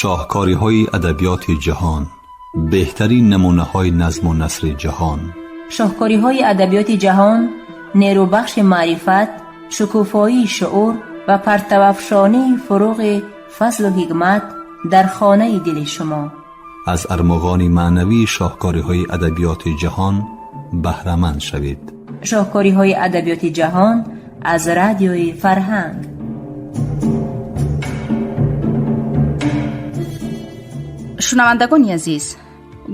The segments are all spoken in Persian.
شاهکاری‌های ادبیات جهان، بهترین نمونه‌های نظم و نثر جهان. شاهکاری‌های ادبیات جهان، نیروبخش معرفت، شکوفایی شعور و پرتوافشانی فروغ فضل و حکمت در خانه دل شما. از ارمغان معنوی شاهکاری‌های ادبیات جهان بهره‌مند شوید. شاهکاری‌های ادبیات جهان از رادیوی فرهنگ. شنوندگان عزیز،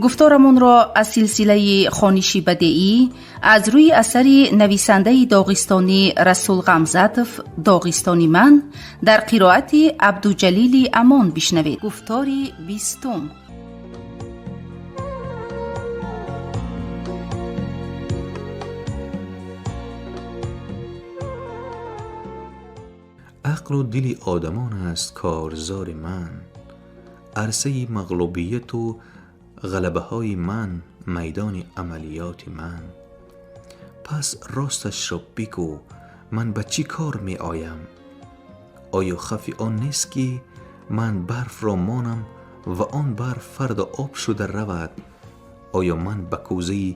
گفتارمون را از سلسله خوانشی بدیعی از روی اثر نویسنده داغستانی رسول غمزاتف داغستانی من در قرائت عبدالجلیل امان بشنوید. گفتاری 20. عقل و دل آدمان است کارزار من، عرصه مغلوبیت و غلبه های من میدان عملیات من. پس راستش را بگو من به چی کار می آیم؟ آیا خفی آن نیست که من برف را مانم و آن برف فردا آب شده رود؟ آیا من به کوزه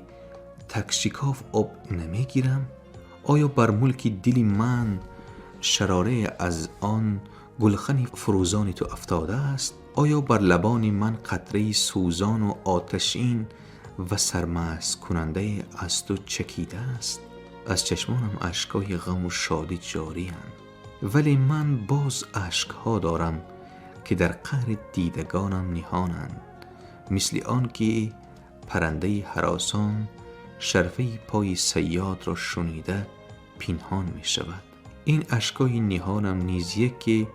تک شکاف آب نمی گیرم؟ آیا بر ملک دل من شراره از آن گلخن فروزان تو افتاده است؟ آیا بر لبان من قطره سوزان و آتشین و سرمست کننده از تو چکیده است؟ از چشمانم اشکای غم و شادی جاری اند، ولی من باز اشکها دارم که در قعر دیدگانم نهانند، مثل آن که پرنده هراسان شرفه پای صیاد را شنیده پنهان می شود. این اشکای نهانم نیز یکی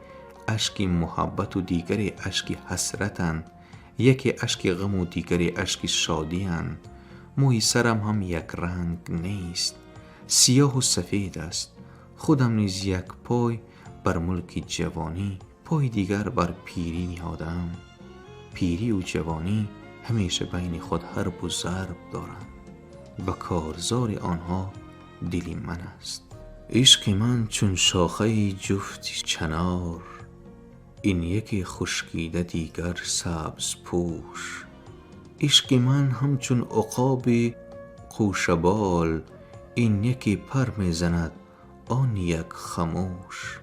اشک محبت و دیگری اشک حسرتند، یکی اشک غم و دیگری اشک شادی‌اند. موی سرم هم یک رنگ نیست، سیاه و سفید است. خودم نیز یک پای بر ملک جوانی، پای دیگر بر پیری نهادم. پیری و جوانی همیشه بین خود حرب و ضرب دارند و کارزار آنها دل من است. عشق من چون شاخه جفتی چنار، این یکی خشکیده دیگر سبز پوش. عشق من همچون عقاب قوشبال، این یکی پر می زند آن یک خموش.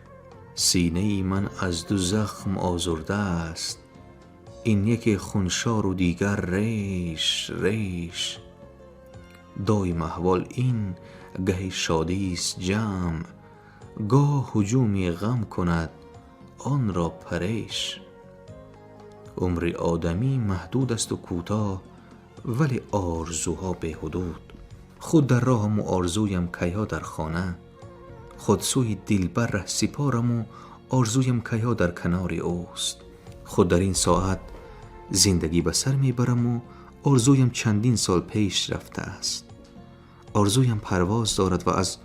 سینه من از دو زخم آزرده است، این یکی خونشار و دیگر ریش ریش. دایم احوال این گه شادی است جمع، گاه هجومی غم کند آن را پریش. عمر آدمی محدود است و کوتاه، ولی آرزوها به حدود. خود در راهم و آرزویم کیا در خانه، خود سوی دلبر ره سپارم و آرزویم کیا در کنار اوست. خود در این ساعت زندگی به سر میبرم و آرزویم چندین سال پیش رفته است. آرزویم پرواز دارد و از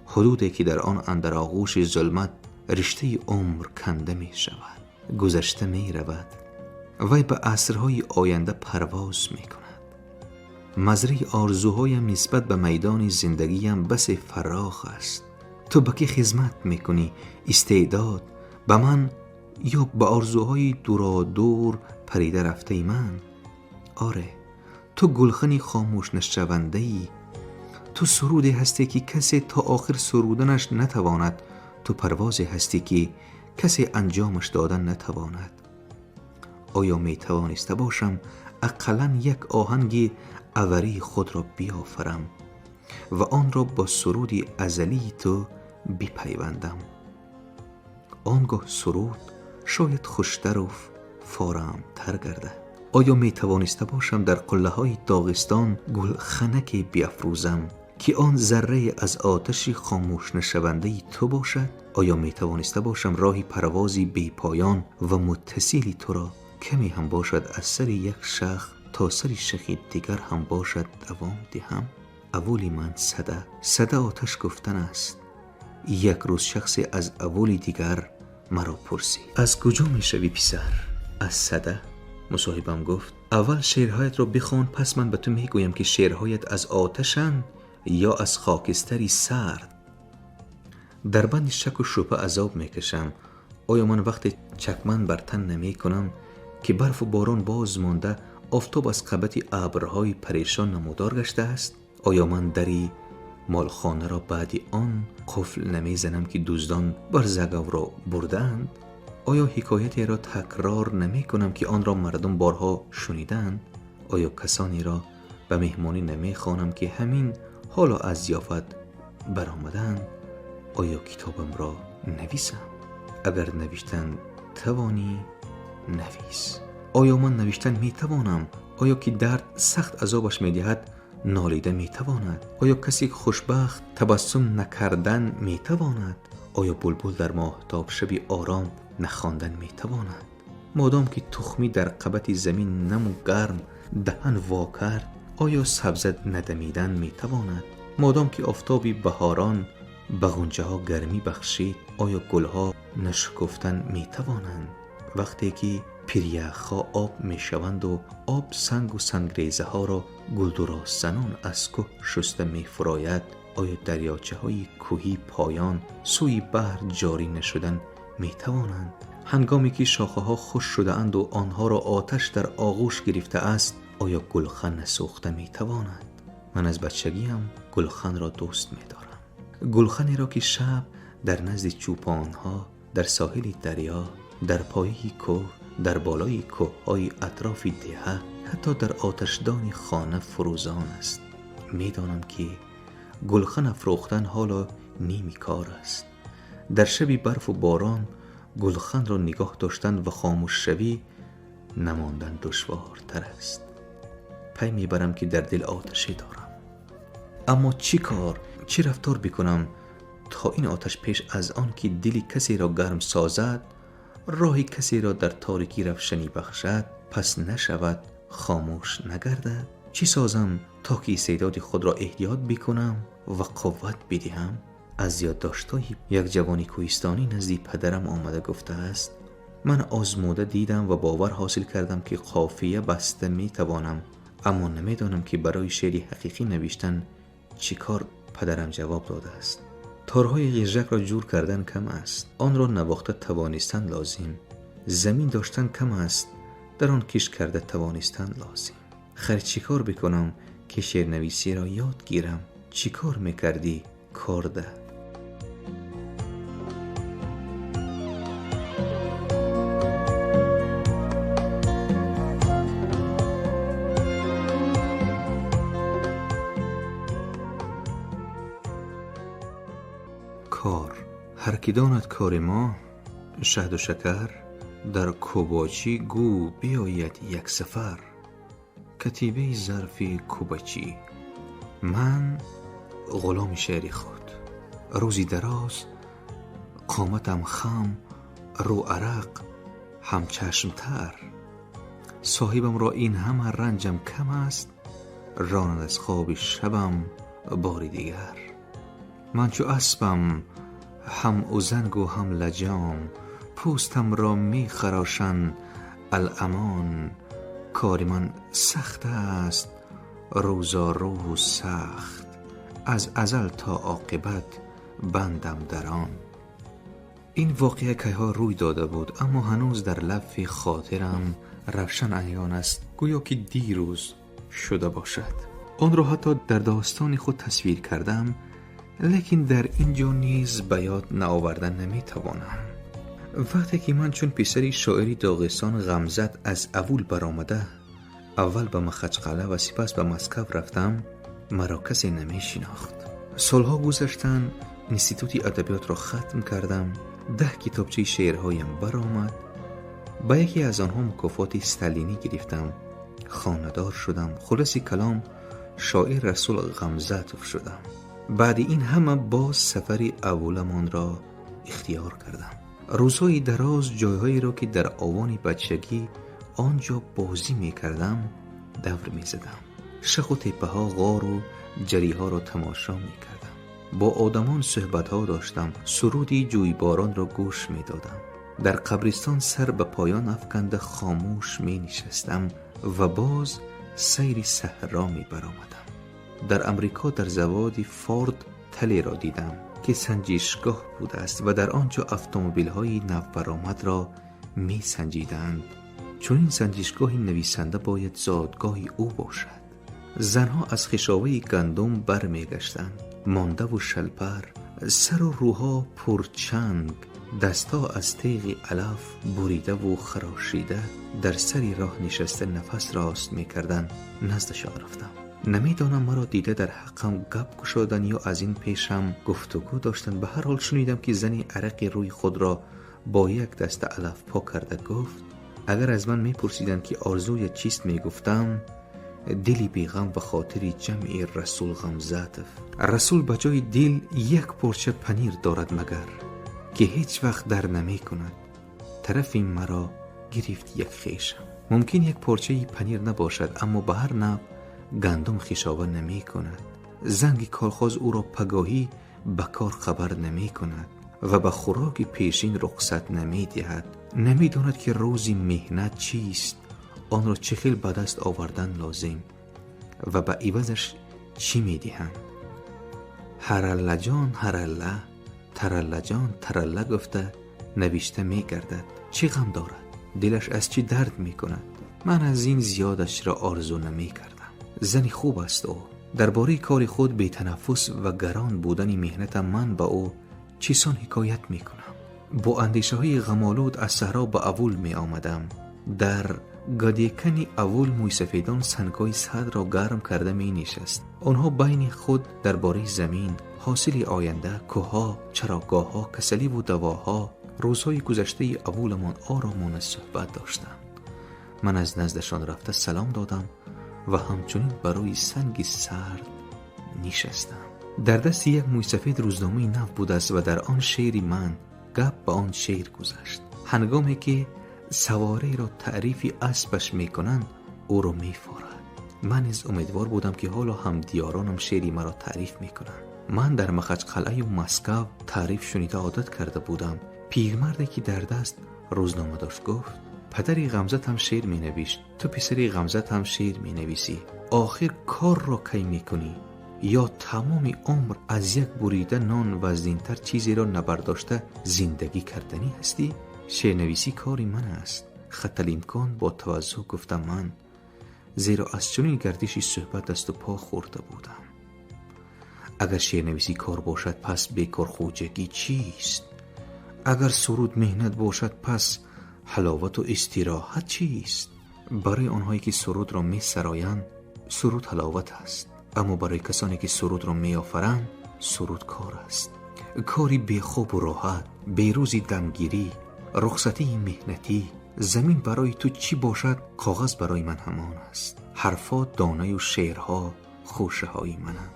حدودی که در آن اندر آغوش ظلمت رشته عمر کنده می شود، گذشته می رود، وی به عصرهای آینده پرواز می کند. مزرعه آرزوهایم نسبت به میدان زندگیم بس فراخ است. تو به کی خدمت می کنی؟ استعداد به من یا به آرزوهای دورادور پریده رفته من؟ آره، تو گلخنی خاموش نشونده ای، تو سرودی هستی که کسی تا آخر سرودنش نتواند، تو پروازی هستی که کسی انجامش دادن نتواند. آیا می توانسته باشم اقلاً یک آهنگ اوری خود را بیافرم و آن را با سرودی ازلی تو بپیوندم؟ آنگاه سرود شاید خوشتر و فارمتر گردد. آیا می توانسته باشم در قله های داغستان گلخنکی بیافروزم که آن ذره از آتش خاموش نشونده تو باشد؟ آیا می توانسته باشم راهی پروازی بی پایان و متصلی تو را کمی هم باشد از سر یک شاخ تا سر شاخی دیگر هم باشد دوام دهم؟ اولی من صده آتش گفتن است. یک روز شخصی از اولی دیگر مرا پرسی از کجا می شوی پسر؟ از صده. مصاحبم گفت اول شعرهایت را بخوان، پس من به تو می گویم که شعرهایت از آتشن یا از خاکستری سرد. در بند شک و شبهه عذاب می کشم. آیا من وقتی چکمن بر تن نمی کنم که برف و باران باز مانده آفتاب از قبط ابرهای پریشان نمودار گشته است؟ آیا من دری مالخانه را بعد آن قفل نمیزنم که دزدان برزگو را بردند؟ آیا حکایتی را تکرار نمی کنم که آن را مردم بارها شنیدند؟ آیا کسانی را به مهمانی نمی خوانم که همین حالا از ضیافت برآمدند؟ آیا کتابم را نویسم؟ اگر نوشتن توانی نویس. آیا من نوشتن می توانم؟ آیا که درد سخت عذابش می دهد نالیده می تواند؟ آیا کسی خوشبخت تبسم نکردن می تواند؟ آیا بلبل در ماهتاب شبی آرام نخواندن می تواند؟ مادام که تخمی در قبط زمین نم و گرم دهن وا کرد، آیا سبزه ندمیدن می تواند؟ مادام که آفتابی بهاران به غنچه ها گرمی بخشید، آیا گلها نشکفتن می توانند؟ وقتی که پیریخ‌ها آب می شوند و آب سنگ و سنگریزه ها را گلدراززنان از که شسته می فراید، آیا دریاچه های کوهی پایان سوی بحر جاری نشدن می توانند؟ هنگامی که شاخه ها خشک شده اند و آنها را آتش در آغوش گرفته است، آیا گلخن نسوخته می تواند؟ من از بچگیم گلخن را دوست می دارم. گلخنی را که شب در نزد چوپانها، در ساحل دریا، در پایه کوه، در بالای کوه‌های اطراف دهه، حتی در آتشدان خانه فروزان است. می دانم که گلخن افروختن حالا نیمی کار است. در شبی برف و باران گلخن را نگاه داشتن و خاموش شوی نماندن دشوارتر است. پی میبرم که در دل آتشی دارم، اما چی کار، چی رفتار بکنم تا این آتش پیش از آن که دلی کسی را گرم سازد، راهی کسی را در تاریکی روشنی بخشد، پس نشود، خاموش نگردد؟ چی سازم تا که استعداد خود را احیاط بکنم و قوت بدهم؟ از یادداشت‌های یک جوانی کوهستانی نزد پدرم آمده گفته است: من آزموده دیدم و باور حاصل کردم که قافیه بسته می توانم، اما نمیدانم که برای شعری حقیقی نوشتن چی کار. پدرم جواب داده است: تارهای غیرجک را جور کردن کم است، آن را نواخته توانستن لازم. زمین داشتن کم است، در آن کش کرده توانستن لازم. خیر چی کار بکنم که شعر نویسی را یاد گیرم؟ چی کار میکردی کار ده؟ کار هر کی داند کار ما، شهد و شکر در کوباچی گو بیاید یک سفر. کتیبه ظرفی کوبچی، من غلام شعر خود. روزی دراز قامتم خم، رو عرق هم چشم تر. صاحبم را این همه رنجم کم است، راند از خواب شبم باری دیگر. من چو اسبم هم ازنگ و هم لجام، پوستم را می خراشن الامان. کار من سخت است روزا روز سخت، از ازل تا عاقبت بندم در آن. این واقعه که ها روی داده بود، اما هنوز در لف خاطرم روشن عیان است، گویا که دیروز شده باشد. آن را حتی در داستان خود تصویر کردم، لیکن در اینجا نیز به یاد نآوردن نمیتوانم. وقتی که من چون پسری شاعری داغستان غمزت از اول برآمده، اول به مخچقله و سپس به مسکو رفتم، مرا کسی نمی شناخت. سالها گذشتن، انستیتوت ادبیات را ختم کردم، 10 کتابچه شعرهایم برآمد. با یکی از آنها مکافات استالینی گرفتم، خانه‌دار شدم. خلاصی کلام شاعر رسول غمزت شدم. بعد این همه باز سفری اولمان را اختیار کردم. روزهای دراز جایهایی را که در آوان بچگی آنجا بازی می کردم دور می زدم. شخ و تپه ها، غار و جریها را تماشا می کردم. با آدمان صحبت ها داشتم. سرودی جویباران را گوش می دادم. در قبرستان سر به پایان افکنده خاموش می نشستم و باز سیری صحرا می برآمدم. در امریکا در زواد فورد تلی را دیدم که سنجشگاه بوده است و در آنجا اتومبیل های نو برآمد را می سنجیدند. چون این سنجشگاه نویسنده باید زادگاه او باشد. زنها از خشاوه گندم بر می گشتند، مانده و شلپر، سر و روها پرچنگ، دستا از تیغ علف بریده و خراشیده در سری راه نشسته نفس راست می کردن. نزدشان رفتم. نمیدانم مرا دیده در حقم گپ گشادن یا از این پیشم گفتگو داشتن. به هر حال شنیدم که زنی عرق روی خود را با یک دست علف پاک کرده گفت اگر از من می پرسیدند که آرزوی چیست می گفتم دلی بیغم و خاطری جمعی رسول غمزاتف. رسول بجای دل یک پرچه پنیر دارد مگر که هیچ وقت در نمی کند. طرفی مرا گرفت یک خیشم. ممکن یک پرچه پنیر نباشد اما به هر نوع گندم خیشاوه نمی کند. زنگ کارخواز او را پگاهی به کار خبر نمی کند و به خوراک پیشین رخصت نمی دهد. نمی داند که روزی مهنت چیست، آن را چه خیل به دست آوردن لازم و به عوضش چی می دهند. هرالله جان هرالله، ترالله جان ترالله گفته نوشته می گردد. چی غم دارد؟ دلش از چی درد می کند؟ من از این زیادش را آرزو نمی کردم. زنی خوب است او. درباره کار خود بی تنفس و گران بودن مهنت من به او چیسان حکایت می کنم. با اندیشه های غمالود از صحرا به اول می آمدم. در گادیکنی اول موی سفیدان سنگای صد را گرم کرده می نشست. آنها بین خود درباره زمین، حاصل آینده، کوها، چراگاهها، کسلی و دواها، روزهای گذشته اولمان آرامانه صحبت داشتند. من از نزدشان رفته سلام دادم و همچنین برای سنگ سرد نشستم. در دست یک موی سفید روزنامه نو بود است و در آن شعری من گپ به آن شعر گذشت. هنگامی که سواره را تعریفی اسبش می کنند او را می فارد. من از امیدوار بودم که حالا هم دیارانم شعری مرا تعریف می کنند. من در مخچقلعه و مسکو تعریف شنیده عادت کرده بودم. پیرمردی که در دست روزنامه داشت گفت پدری غمزت هم شعر می نویشت، تو پسری غمزت هم شعر می نویسی. آخر کار را کی می کنی؟ یا تمام عمر از یک بریده نان وزنینتر چیزی را نبرداشته زندگی کردنی هستی؟ شعر نویسی کاری من است. خط الامکان با توضح گفتم من، زیرا از چنین گردشی صحبت دست و پا خورده بودم. اگر شعر نویسی کار باشد پس بیکار خوجگی چیست؟ اگر سرود مهنت باشد پس حلاوت و استراحت چیست؟ برای آنهایی که سرود را می سرایند سرود حلاوت است، اما برای کسانی که سرود را می آفرند سرود کار است. کاری بی خواب و راحت، بی روزی دمگیری، رخصتی مهنتی. زمین برای تو چی باشد کاغذ برای من همان است. حرفات دانه و شعرها خوشه های منم.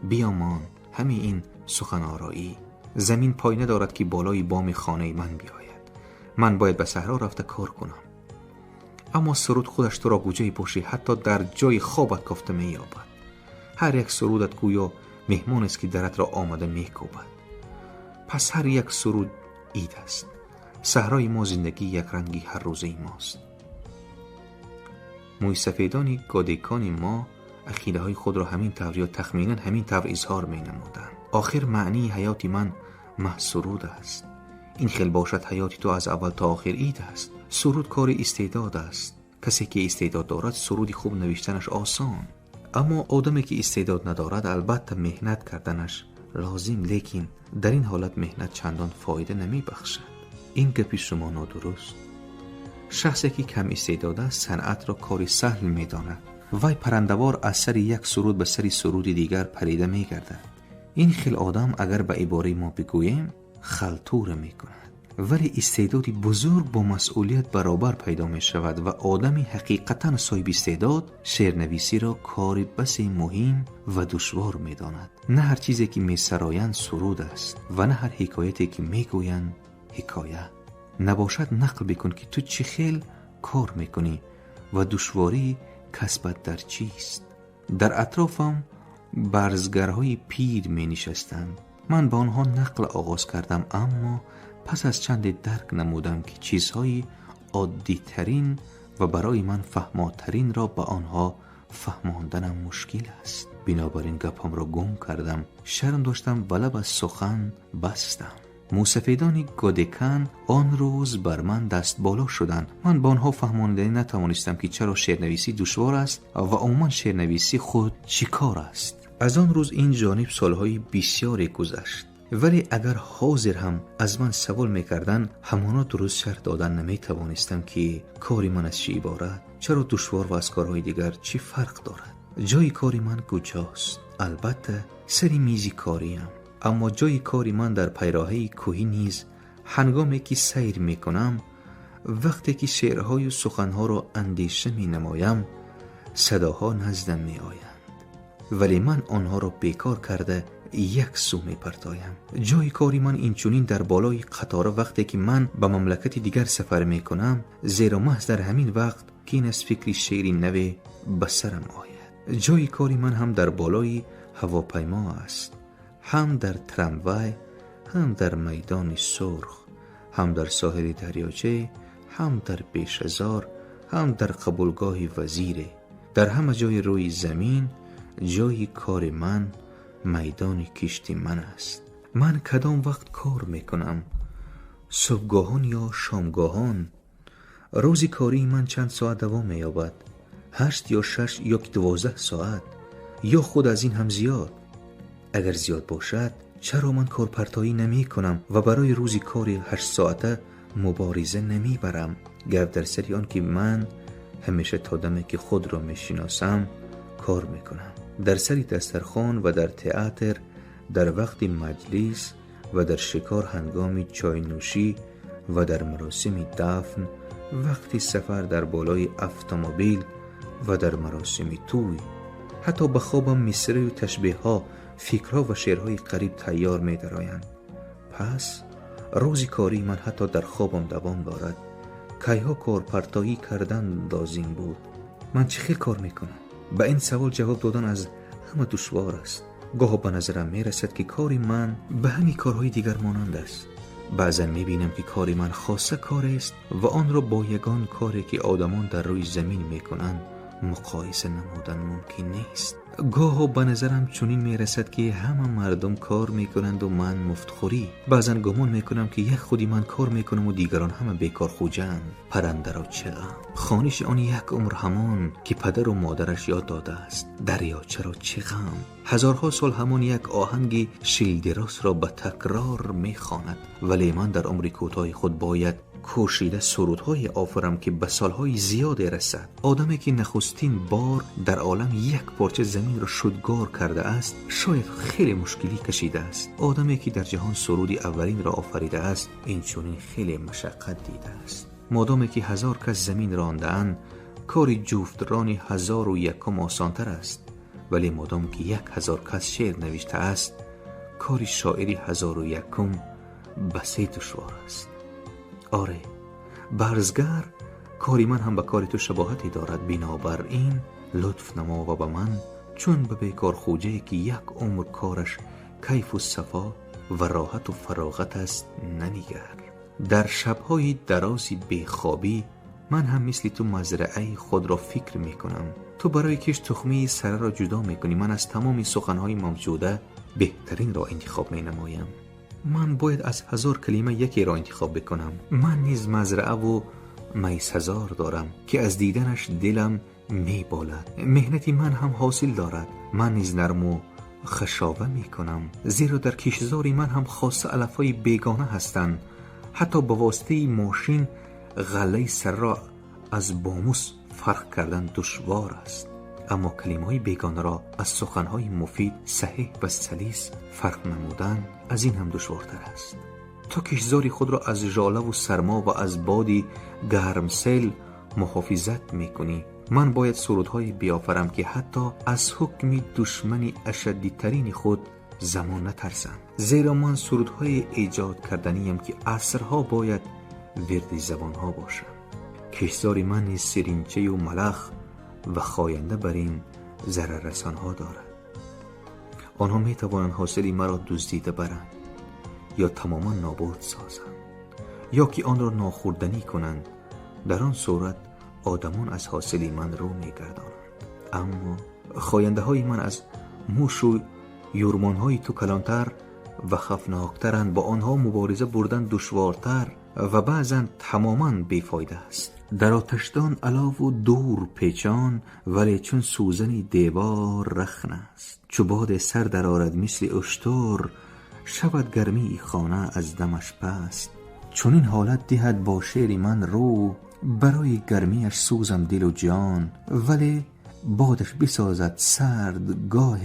بیامان همین این سخن آرایی. زمین پای ندارد که بالای بام خانه من بیاید. من باید به صحرا رفته کار کنم. اما سرود خودش تو را گوجه‌ای باشی حتی در جای خوابت کافته می یابد. هر یک سرودت گویا مهمان است که درت را آمده می کوبد. پس هر یک سرود عید است. صحرای ما زندگی یک رنگی هر روزه ماست. موی سفیدانی گادیکان ما عقیده های خود را همین طور یا تخمینا همین طور اظهار می نمودند. آخر معنی حیات من سرود است. این خیل باشد حیات تو از اول تا آخر عید است. سرود کار استعداد است. کسی که استعداد دارد سرودی خوب نوشتنش آسان، اما آدمی که استعداد ندارد البته مهنت کردنش لازم، لیکن در این حالت مهنت چندان فایده نمی بخشد. این گپی شما نادرست. شخصی که کم استعداد است صنعت را کاری سهل می داند. وی پرندوار از سر یک سرود به سر سرود دیگر پریده می گردد. این خیل آدم اگر به عباره ما بگوییم خلطور می کند. ولی استعدادی بزرگ با مسئولیت برابر پیدا می شود و آدمی حقیقتا صاحب استعداد شعرنویسی را کاری بسی مهم و دشوار می داند. نه هر چیزی که می سرایند سرود است و نه هر حکایتی که می گویند حکایت. نباشد نقل بکن که تو چه خیل کار می کنی و دشواری کسبت در چیست. در اطرافم برزگرهای پیر می نشستند. من با آنها نقل آغاز کردم، اما پس از چند درک نمودم که چیزهای عادی ترین و برای من فهماترین را به آنها فهماندنم مشکل است. بنابراین گپم را گم کردم. شرم داشتم و لب از سخن بستم. موسفیدان گودکن آن روز بر من دست بالا شدند. من با آنها فهماندنی نتوانستم که چرا شعرنویسی دشوار است و عموما شعرنویسی خود چی کار است. از آن روز این جانب سالهای بسیاری گذشت، ولی اگر حاضر هم از من سوال میکردن همانا درست شرح دادن نمیتوانستم که کاری من از چی عبارت، چرا دشوار و از کارهای دیگر چی فرق دارد. جای کاری من کجاست؟ البته سری میزی کاریم، اما جای کاری من در پیراهه کوهی نیز هنگامی که سیر میکنم، وقتی که شعرهای و سخنها را اندیشه می نمایم، صداها نزدم می آیند، ولی من آنها را بیکار کرده یک سو می پرتایم. جای کاری من اینچنین در بالای قطار وقتی که من به مملکت دیگر سفر می کنم، زیرا محض در همین وقت که این از فکری شعری نوی به سرم آید. جای کاری من هم در بالای هواپیما است، هم در تراموای، هم در میدان سرخ، هم در ساحل دریاچه، هم در پیشهزار، هم در قبولگاه وزیره. در همه جای روی زمین جای کار من میدان کشتی من است. من کدام وقت کار میکنم؟ صبحگاهان یا شامگاهان؟ روزی کاری من چند ساعت دوام مییابد؟ 8 یا 6 یا 12 ساعت، یا خود از این هم زیاد؟ اگر زیاد باشد چرا من کارپرتایی نمی کنم و برای روزی کاری 8 ساعته مبارزه نمی برم؟ گفت در سری آن که من همیشه تا دمی که خود را می شناسم کار می کنم. در سری دسترخوان و در تئاتر، در وقت مجلس و در شکار هنگام چای نوشی و در مراسم دفن، وقتی سفر در بالای اتومبیل و در مراسم توی. حتی به خوابم مصرع و تشبیه ها، فکرها و شعرهای قریب تیار می درآیند. پس روزی کاری من حتی در خوابم دوام دارد. کیها کارپرتایی کردن لازم بود؟ من چه خیلی کار میکنم؟ به این سوال جواب دادن از همه دشوار است. گاه به نظرم میرسد که کاری من به همین کارهای دیگر مانند است. بعضا میبینم که کاری من خاصه کار است و آن را با یگان کاری که آدمان در روی زمین میکنند مقایسه نمودن ممکن نیست. گاه به نظرم چنین میرسد که همه مردم کار میکنند و من مفتخوری. بعضا گمان میکنم که یک خودی من کار میکنم و دیگران همه بیکار خوجند. پرنده را چه غم، خوانش آن یک عمر همان که پدر و مادرش یاد داده است. دریاچه را چه غم، هزارها سال همان یک آهنگ شیلدراس را به تکرار میخواند. ولی من در عمر کوتاه خود باید کوشیده سرودهای آفرم که به سالهای زیاد رسد. آدمی که نخستین بار در عالم یک پارچه زمین را شدگار کرده است شاید خیلی مشکلی کشیده است. آدمی که در جهان سرودی اولین را آفریده است این چنین خیلی مشقت دیده است. مادامی که 1000 کس زمین رانده‌اند کاری جفترانی 1001 آسانتر است، ولی مادام که 1000 کس شعر نوشته است کاری شاعری 1001 بسیط دشوار است. آره، برزگر کاری من هم به کار تو شباهتی دارد. بنابراین لطف نما و به من چون به بیکار خوجه که یک عمر کارش کیف و صفا و راحت و فراغت است ننگر. در شبهای درازی بیخوابی من هم مثل تو مزرعه خود را فکر می کنم. تو برای کش تخمی سره را جدا می کنی، من از تمام سخنهای موجوده بهترین را انتخاب می نمایم. من باید از 1000 کلمه یکی را انتخاب بکنم. من نیز مزرعه و میسهزار دارم که از دیدنش دلم می بالد. مهنتی من هم حاصل دارد. من نیز نرم و خشاوه می کنم، زیرا در کشتزاری من هم خاص علفهای بیگانه هستند. حتی با واسطه ماشین غله سر را از باموس فرق کردن دشوار است، اما کلمه های بیگانه را از سخنهای مفید صحیح و سلیس فرق نمودن از این هم دشوارتر است. تو کشتزاری خود را از ژاله و سرما و از بادی گرمسیل محافظت میکنی. من باید سرودهای بیافرم که حتی از حکم دشمنی اشدیترین خود زمان نترسم، زیرا من سرودهای ایجاد کردنیم که عصرها باید ورد زبانها باشم. کشتزاری من نیز سرینچه و ملخ و خاینده بر این ضرر رسانها دارد. آنها می توانند حاصلی مرا دزدیده برند یا تماما نابود سازند یا که آن را ناخوردنی کنند. در آن صورت آدمان از حاصلی من رو می گردانند. اما خاینده های من از موش و یورمان های تو کلانتر و خفناکترند، با آنها مبارزه بردن دشوارتر و بعضا تماما بیفایده است. در آتشدان علاو و دور پیچان، ولی چون سوزنی دیوار رخن است. چو باد سر در آرد مثل اشتر، شود گرمی خانه از دمش پست. چون این حالت دهد با شعر من رو، برای گرمیش سوزم دل و جان. ولی بادش بسازد سرد گاه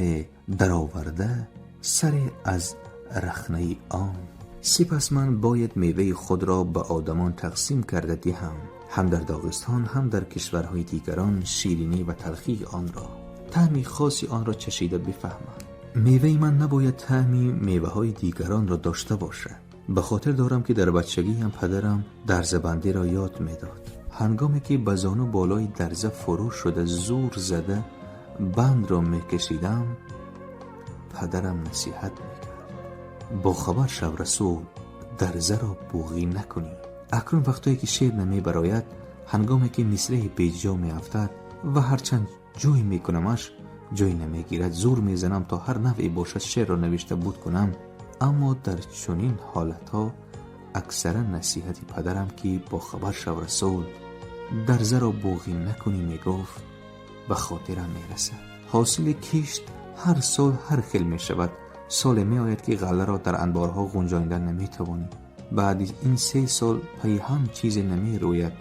در آورده، سر از رخنه آن. سپس من باید میوه خود را به آدمان تقسیم کرده دهم، هم در داغستان هم در کشورهای دیگران شیرینی و تلخی آن را، طعمی خاصی آن را چشیده بفهمم. میوه من نباید طعمی میوه های دیگران را داشته باشد. به خاطر دارم که در بچگی هم پدرم درزبندی را یاد میداد. هنگامی که به زانو بالای درزه فرو شده زور زده بند را میکشیدم، پدرم نصیحت میکرد: با خبر شو رسول، درزه را بوغی نکنی. اکنون وقتایی که شعر نمی براید، هنگامی که مصرع بیجا می افتد و هرچند جوی می کنمش جوی نمی گیرد، زور می زنم تا هر نوعی باشد شعر را نوشته بود کنم. اما در چنین حالتها اکثرا نصیحت پدرم که با خبر شو رسول، درزه را بوغی نکنی می گفت به خاطرم می رسد. حاصل کشت هر سال هر خیل می شود. سال می آید که غله را در انبارها گنجانیدن نمی توانی. بعد این 3 سال پی هم چیز نمی روید.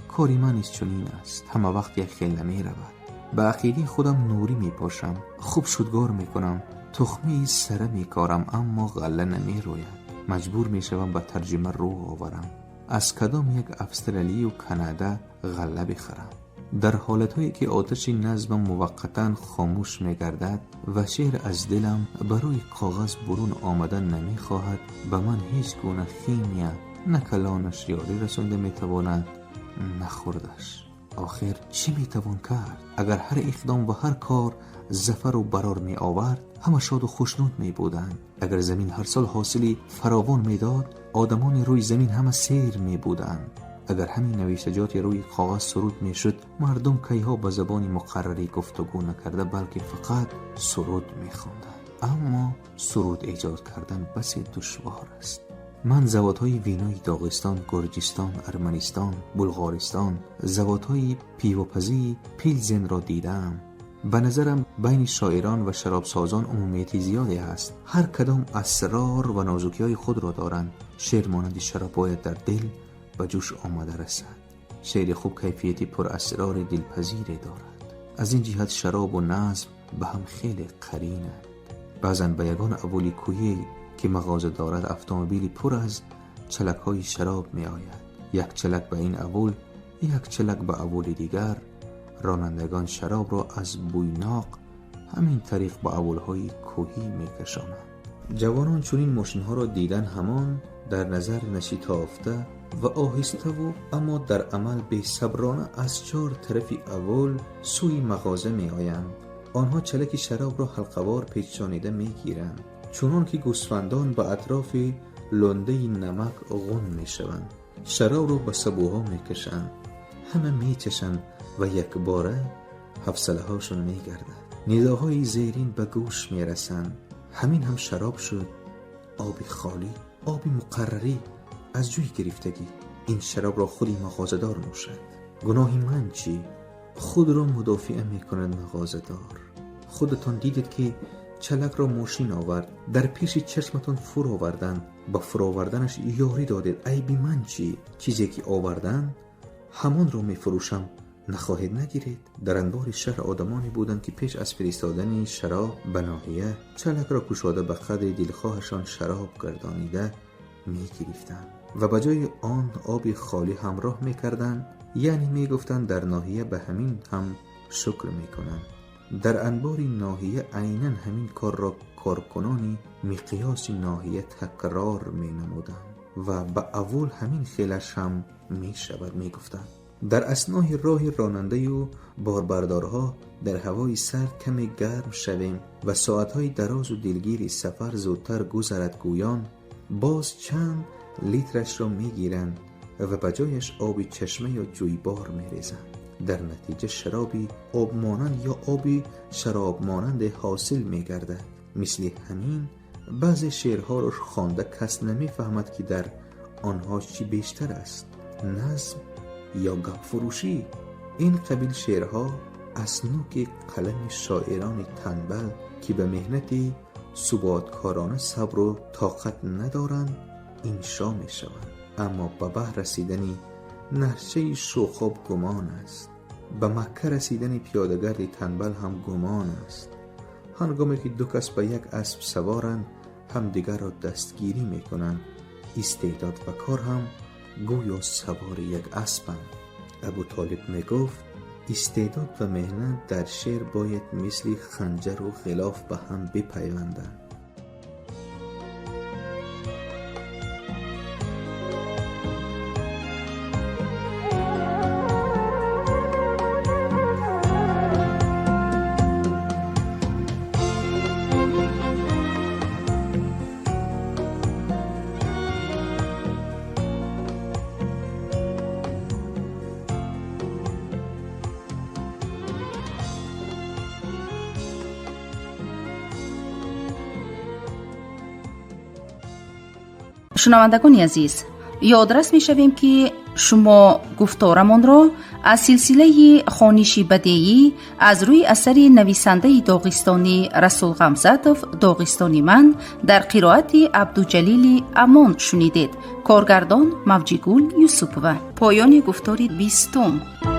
کاری من نیز چنین است، همه وقت یک خیل نمی رود. به عقیده خودم نوری می پاشم، خوب شدگار می کنم، تخمی سره می کارم، اما غله نمی روید. مجبور می شوم به ترجمه رو آورم، از کدام یک استرالی و کانادا غله بخرم. در حالتهایی که آتش نظم موقتا خاموش می گردد و شعر از دلم برای کاغذ برون آمدن نمی خواهد، به من هیچ گونه خیمیه نه کلانش یاری رسونده می تواند نه خوردش. آخر چی می توان کرد؟ اگر هر اقدام و هر کار ظفر و برار می آورد، همه شاد و خوشنود می بودند. اگر زمین هر سال حاصلی فراوان می داد، آدمان روی زمین همه سیر می بودند. اگر همین نوشتجات روی کاغذ سرود می شد، مردم کیها به زبانی مقرری گفتگو نکرده بلکه فقط سرود می خواندند. اما سرود ایجاد کردن بسی دشوار است. من زوادهای وینای داغستان، گرجستان، ارمنستان، بلغارستان، زوادهای پیوپزی پیلزن را دیدم. به نظرم بین شاعران و شرابسازان عمومیت زیادی است. هر کدام اسرار و نازکی‌های خود را دارند. شعر مانند شراب باید در دل به جوش آمده رسد. شعر خوب کیفیتی پر اسرار دلپذیری دارد. از این جهت شراب و نظم به هم خیلی قرینند. بعضا به یگان اولی کویی که مغازه دارد اتومبیلی پر از چلک‌های شراب می آید. یک چلک به این اول، یک چلک به اول دیگر. رانندگان شراب را از بویناق همین طریق به اولهای کوهی می کشانند. جوانان چنین ماشین‌ها را دیدن همان در نظر نشیتافته و آهسته و اما در عمل بی صبرانه از 4 طرف اول سوی مغازه می آیند. آنها چلک شراب را حلقه‌وار پیچانیده می گیرند، چنان که گوسفندان به اطراف لنده نمک غن می شوند. شراب را به سبوها می کشند، همه می چشند و یک باره حوصله هاشون می گردد. نداهای زیرین به گوش می رسند. همین هم شراب شد، آبی خالی، آبی مقرری از جوی گرفتگی. این شراب را خودی مغازه‌دار نوشد. گناهی من چی؟ خود را مدافعه می کند مغازه‌دار. خودتان دیدید که چلک را ماشین آورد، در پیش چشمتان فرو آوردن، با فرو آوردنش یاری دادید. عیبی من چی؟ چیزی که آوردن همان را می فروشم، نخواهید نگیرید. در انبار شهر آدمانی بودند که پیش از فرستادن شراب به ناحیه، چلک را گشاده به قدر دلخواهشان شراب گردانیده می گرفتند و به جای آن آب خالی همراه می کردند. یعنی می گفتند در ناحیه به همین هم شکر می کنند. در انبار ناحیه عیناً همین کار را کارکنانی مقیاس ناحیه تکرار می نمودند و به اول همین خیلش هم می شود می گفتند. در اثنای راه راننده و باربردارها در هوای سرد کمی گرم شویم و ساعتهای دراز و دلگیر سفر زودتر گذرد گویان، باز چند لیترش را می گیرند و به جایش آب چشمه یا جویبار می ریزند. در نتیجه شرابی آب مانند یا آبی شراب مانند حاصل می گردد. مثل همین بعضی شعرها را خوانده کس نمیفهمد که در آنها چی بیشتر است، نظم یا گپ فروشی. این قبیل شعرها از نوک قلم شاعران تنبل که به مهنت ثباتکارانه صبر و طاقت ندارند انشا می شوند. اما به بحر رسیدن نرچه شوخاب گمان است، به مکه رسیدن پیاده‌گرد تنبل هم گمان است. هنگامی که دو کس به یک اسب سوارند هم دیگر را دستگیری می کنند. استعداد و کار هم گویا سوار یک اسبند. ابو طالب می گفت استعداد و مهنت در شعر باید مثل خنجر و غلاف به هم بپیوندند. شنوندگان عزیز، یادرس می شویم که شما گفتارمان را از سلسله خوانشی بدیعی از روی اثر نویسنده داغستانی رسول غمزاتوف داغستانی من در قرائت عبدالجلیل امان شنیدید. کارگردان موجیگول یوسفووا. پایان گفتار 20.